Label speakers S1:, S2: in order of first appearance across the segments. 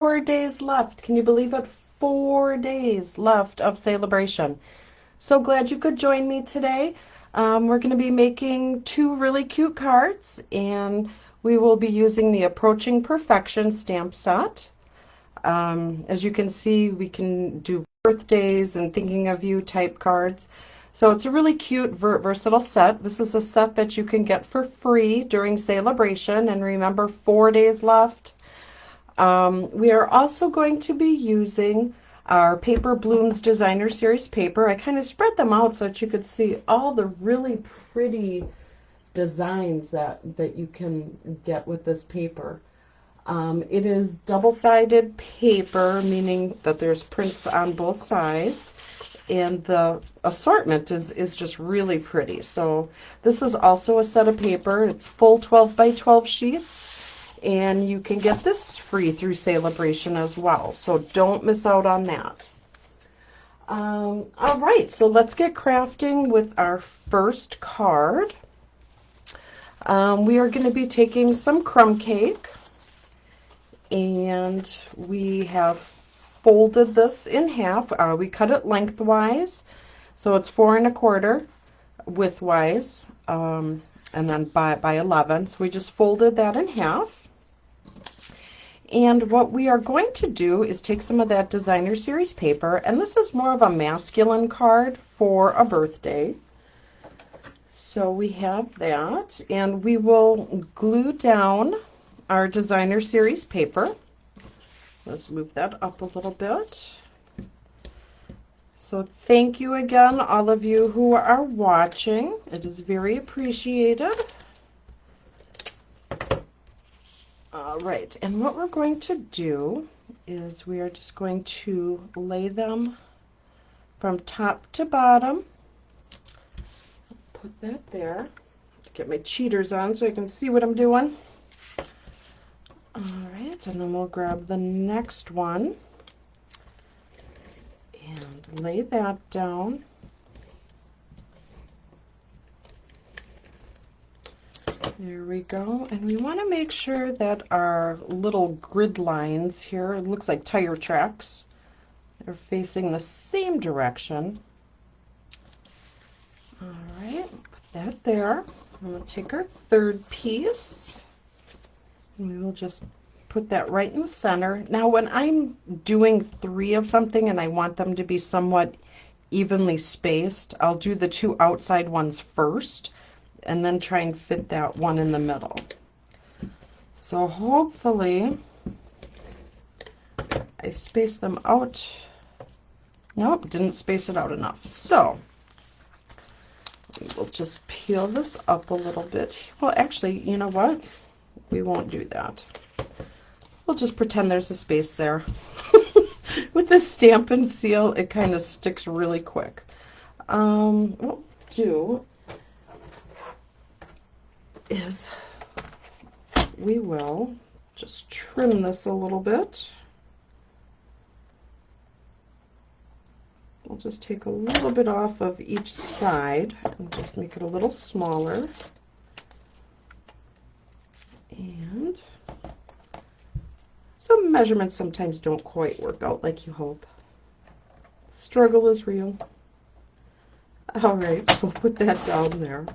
S1: 4 days left. Can you believe it? 4 days left of celebration. So glad you could join me today. We're going to be making two really cute cards, and we will be using the Approaching Perfection stamp set. As you can see, we can do birthdays and thinking of you type cards. So it's a really cute, versatile set. This is a set that you can get for free during celebration, and remember, 4 days left. We are also going to be using our Paper Blooms Designer Series paper. I kind of spread them out so that you could see all the really pretty designs that you can get with this paper. It is double-sided paper, meaning that there's prints on both sides, and the assortment is just really pretty. So this is also a set of paper. It's full 12 by 12 sheets, and you can get this free through Celebration as well. So don't miss out on that. All right, so let's get crafting with our first card. We are going to be taking some crumb cake, and we have folded this in half. We cut it lengthwise, so it's 4 1/4 widthwise, and then by 11. So we just folded that in half. And what we are going to do is take some of that Designer Series paper, and this is more of a masculine card for a birthday. So we have that, and we will glue down our Designer Series paper. Let's move that up a little bit. So thank you again, all of you who are watching. It is very appreciated. All right, and what we're going to do is we are just going to lay them from top to bottom. Put that there. Get my cheaters on so I can see what I'm doing. All right, and then we'll grab the next one and lay that down. There we go. And we want to make sure that our little grid lines here, it looks like tire tracks, they're facing the same direction. All right, put that there. I'm going to take our third piece, and we will just put that right in the center. Now, when I'm doing 3 of something and I want them to be somewhat evenly spaced, I'll do the 2 outside ones first, and then try and fit that one in the middle. So hopefully I space them out. Nope, didn't space it out enough. So we'll just peel this up a little bit. Well, actually, you know what? We won't do that. We'll just pretend there's a space there. With this stamp and seal, it kind of sticks really quick. What we'll do is we will just trim this a little bit. We'll just take a little bit off of each side and just make it a little smaller. And some measurements sometimes don't quite work out like you hope. Struggle is real. All right, so we'll put that down there.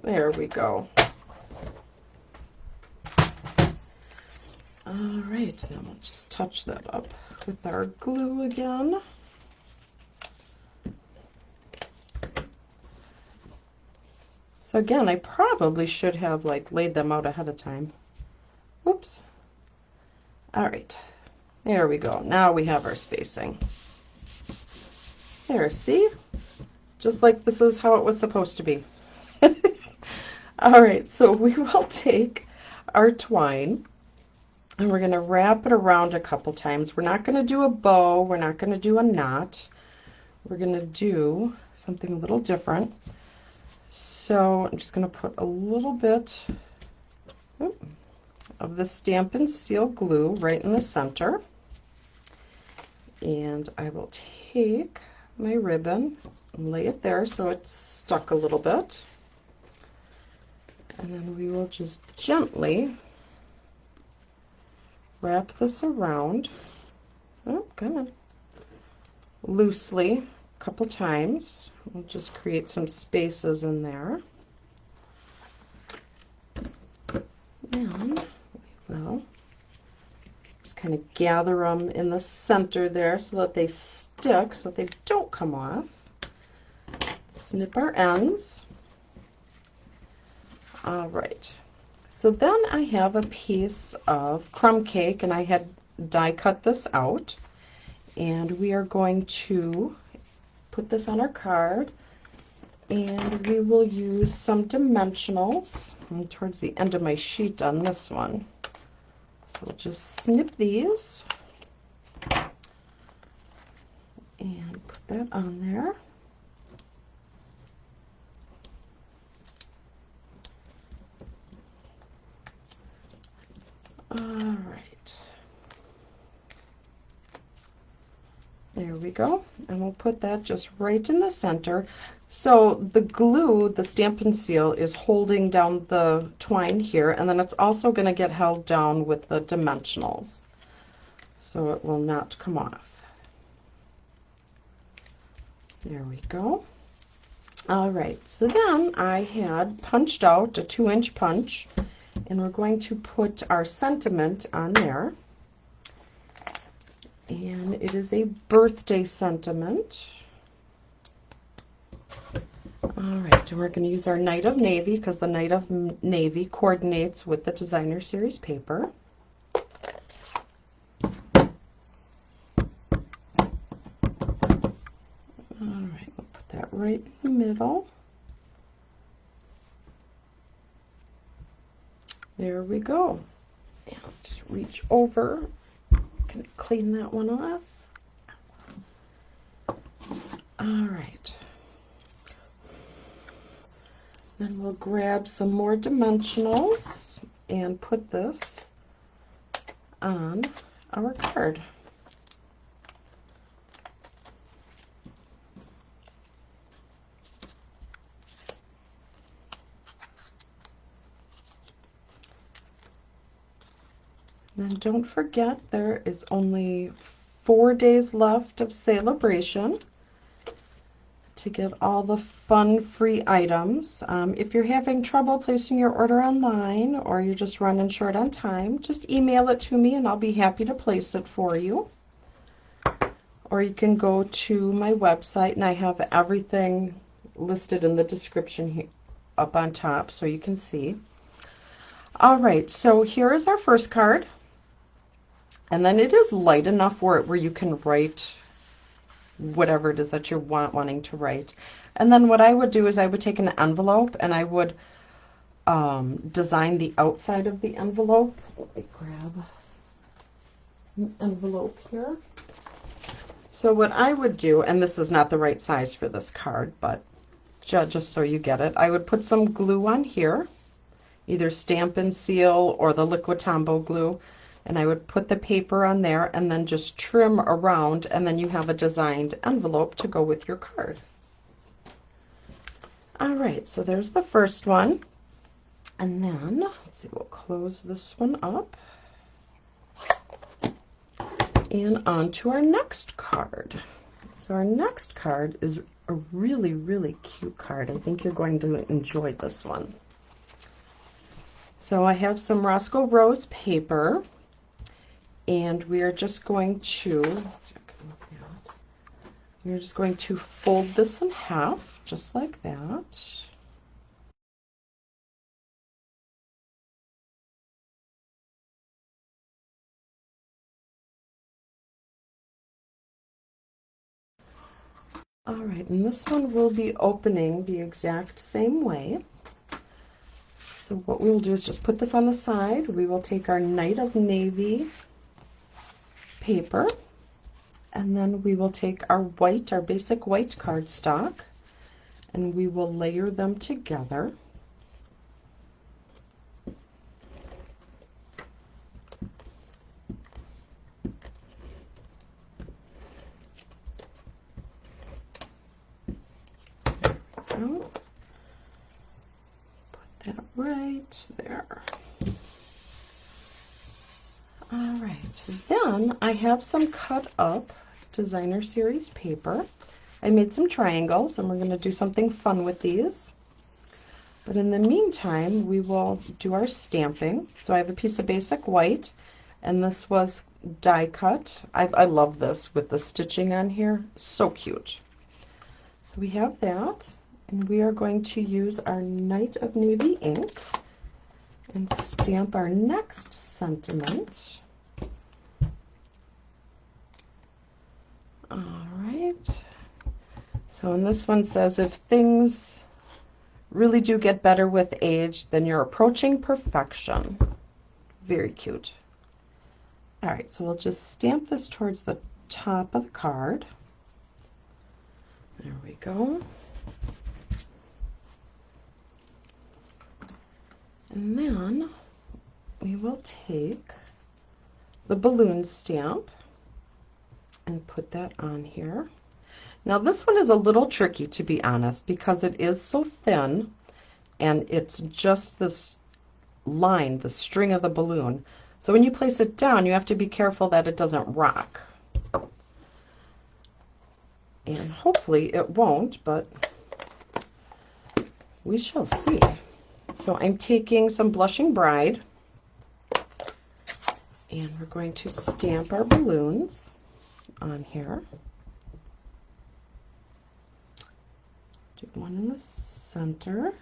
S1: There we go. All right, now we'll just touch that up with our glue again. So again, I probably should have laid them out ahead of time. Whoops. All right, there we go. Now we have our spacing. There, see? Just like this is how it was supposed to be. All right, so we will take our twine and we're going to wrap it around a couple times. We're not going to do a bow. We're not going to do a knot. We're going to do something a little different. So I'm just going to put a little bit of the Stamp and Seal glue right in the center. And I will take my ribbon and lay it there so it's stuck a little bit. And then we will just gently wrap this around. Oh, come on. Loosely a couple times. We'll just create some spaces in there. And we will just kind of gather them in the center there so that they stick, so that they don't come off. Snip our ends. All right. So then I have a piece of crumb cake, and I had die cut this out. And we are going to put this on our card, and we will use some dimensionals. I'm towards the end of my sheet on this one. So we'll just snip these and put that on there. All right. There we go. And we'll put that just right in the center. So the glue, the Stampin' Seal, is holding down the twine here, and then it's also going to get held down with the dimensionals, so it will not come off. There we go. All right, so then I had punched out a 2-inch punch, and we're going to put our sentiment on there. And it is a birthday sentiment. All right, and we're going to use our Night of Navy because the Night of Navy coordinates with the Designer Series paper. All right, we'll put that right in the middle. There we go. And just reach over, kind of clean that one off. All right. Then we'll grab some more dimensionals and put this on our card. And then don't forget, there is only 4 days left of celebration to get all the fun free items. If you're having trouble placing your order online or you're just running short on time, just email it to me and I'll be happy to place it for you. Or you can go to my website, and I have everything listed in the description here up on top so you can see. All right, so here is our first card. And then it is light enough where you can write whatever it is that you're wanting to write. And then what I would do is I would take an envelope and I would design the outside of the envelope. Let me grab an envelope here. So what I would do, and this is not the right size for this card, but just so you get it, I would put some glue on here, either Stampin' Seal or the Liquid Tombow glue, and I would put the paper on there and then just trim around, and then you have a designed envelope to go with your card. All right, so there's the first one. And then, let's see, we'll close this one up. And on to our next card. So our next card is a really, really cute card. I think you're going to enjoy this one. So I have some Roscoe Rose paper. And we are just going to, fold this in half, just like that. All right, and this one will be opening the exact same way. So what we will do is just put this on the side. We will take our Night of Navy paper, and then we will take our white, our basic white cardstock, and we will layer them together. Put that right there. All right. right, then I have some cut up designer series paper. I made some triangles and we're going to do something fun with these. But in the meantime, we will do our stamping. So I have a piece of basic white, and this was die cut. I love this with the stitching on here. So cute. So we have that, and we are going to use our Night of Navy ink and stamp our next sentiment. All right. So, and this one says, if things really do get better with age, then you're approaching perfection. Very cute. All right, so we'll just stamp this towards the top of the card. There we go. And then we will take the balloon stamp and put that on here. Now this one is a little tricky, to be honest, because it is so thin and it's just this line, the string of the balloon. So when you place it down, you have to be careful that it doesn't rock. And hopefully it won't, but we shall see. So I'm taking some Blushing Bride, and we're going to stamp our balloons on here. Do one in the center,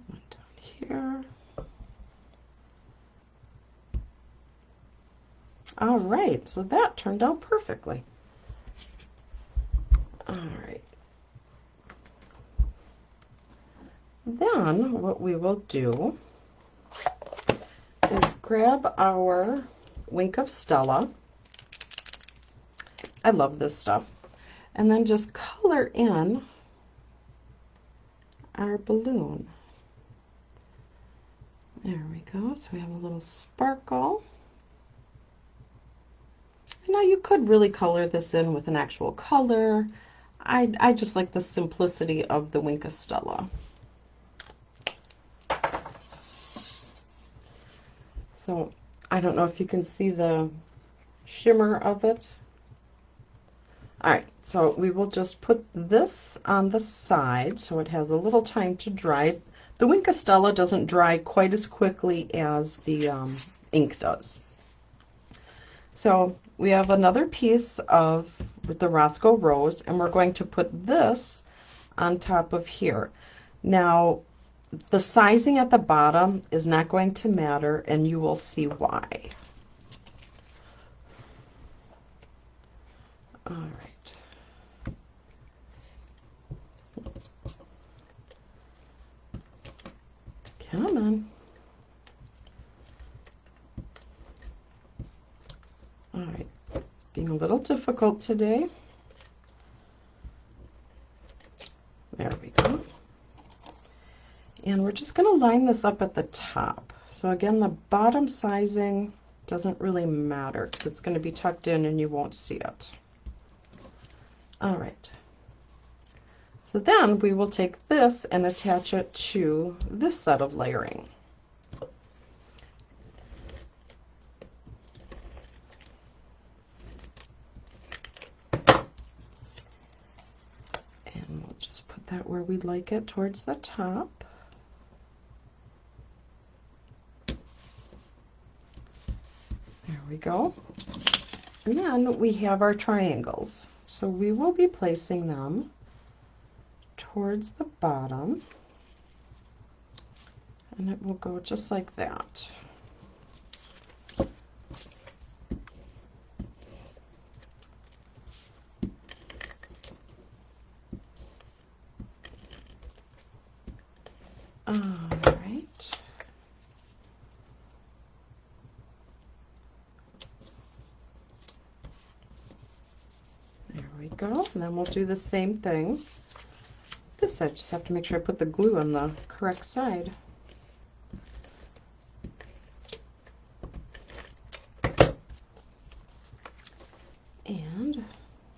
S1: one down here. All right, so that turned out perfectly. All right. Then what we will do is grab our Wink of Stella. I love this stuff. And then just color in our balloon. There we go. So we have a little sparkle. Now you could really color this in with an actual color. I just like the simplicity of the Wink of Stella. So I don't know if you can see the shimmer of it. All right, so we will just put this on the side so it has a little time to dry. The Wink of Stella doesn't dry quite as quickly as the ink does. So we have another piece of with the Roscoe Rose, and we're going to put this on top of here. Now, the sizing at the bottom is not going to matter, and you will see why. All right. Come on. All right. It's being a little difficult today. There we go. And we're just going to line this up at the top. So again, the bottom sizing doesn't really matter because it's going to be tucked in and you won't see it. All right. So then we will take this and attach it to this set of layering. And we'll just put that where we'd like it, towards the top. There we go. And then we have our triangles. So we will be placing them towards the bottom. And it will go just like that. All right. There we go. And then we'll do the same thing. This side, just have to make sure I put the glue on the correct side. And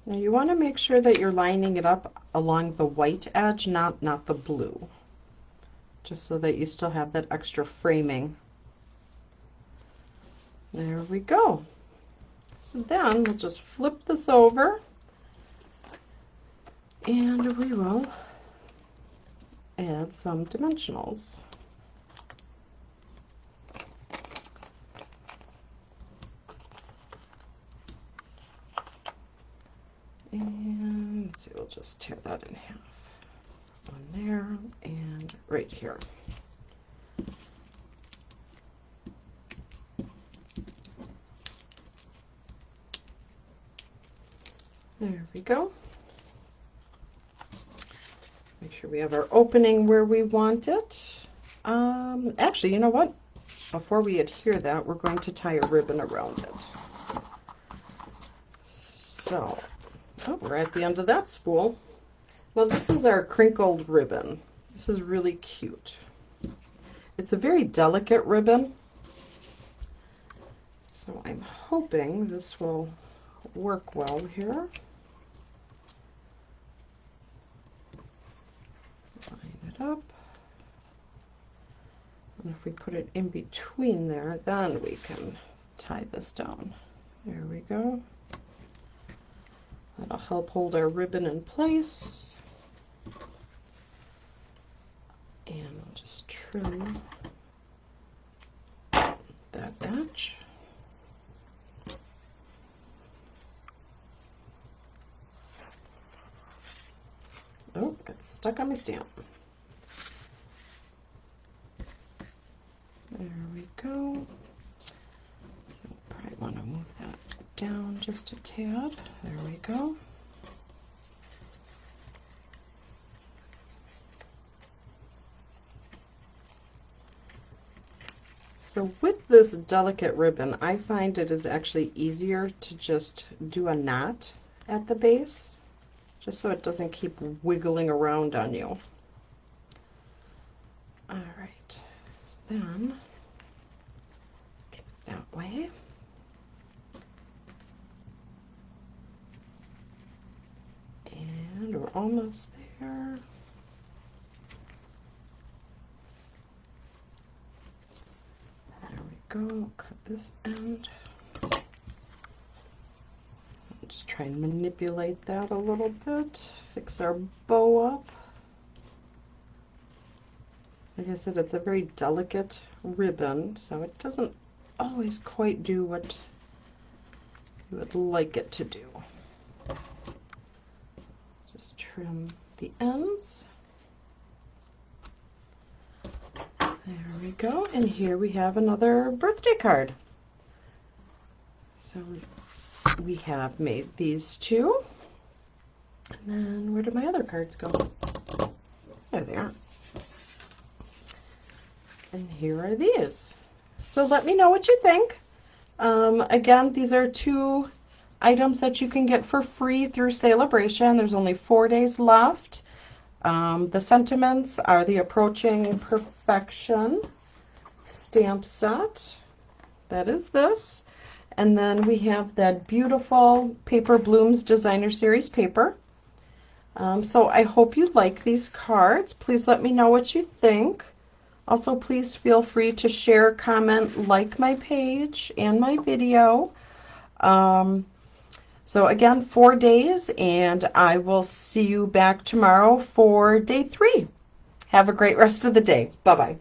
S1: now you want to make sure that you're lining it up along the white edge, not the blue. Just so that you still have that extra framing There we go. So then we'll just flip this over and we will add some dimensionals. And let's see, we'll just tear that in half. One there and right here. There we go. Make sure we have our opening where we want it. Actually, you know what? Before we adhere that, we're going to tie a ribbon around it. So, oh, we're at the end of that spool. Well, this is our crinkled ribbon. This is really cute. It's a very delicate ribbon, so I'm hoping this will work well here. Line it up. And if we put it in between there, then we can tie this down. There we go. That'll help hold our ribbon in place. And I'll just trim that edge. Oh, it's stuck on my stamp. There we go. So probably want to move that down just a tad. There we go. So with this delicate ribbon, I find it is actually easier to just do a knot at the base, just so it doesn't keep wiggling around on you. All right, so then that way. And we're almost there. There we go, cut this end. Just try and manipulate that a little bit, fix our bow up. Like I said, it's a very delicate ribbon, so it doesn't always quite do what you would like it to do. Just trim the ends. There we go, and here we have another birthday card. So we have made these two. And then where did my other cards go? There they are. And here are these. So let me know what you think. Again, these are two items that you can get for free through Bration. There's only 4 days left. The sentiments are the Approaching Perfection stamp set. That is this. And then we have that beautiful Paper Blooms Designer Series paper. So I hope you like these cards. Please let me know what you think. Also, please feel free to share, comment, like my page and my video. So again, 4 days, and I will see you back tomorrow for day 3. Have a great rest of the day. Bye-bye.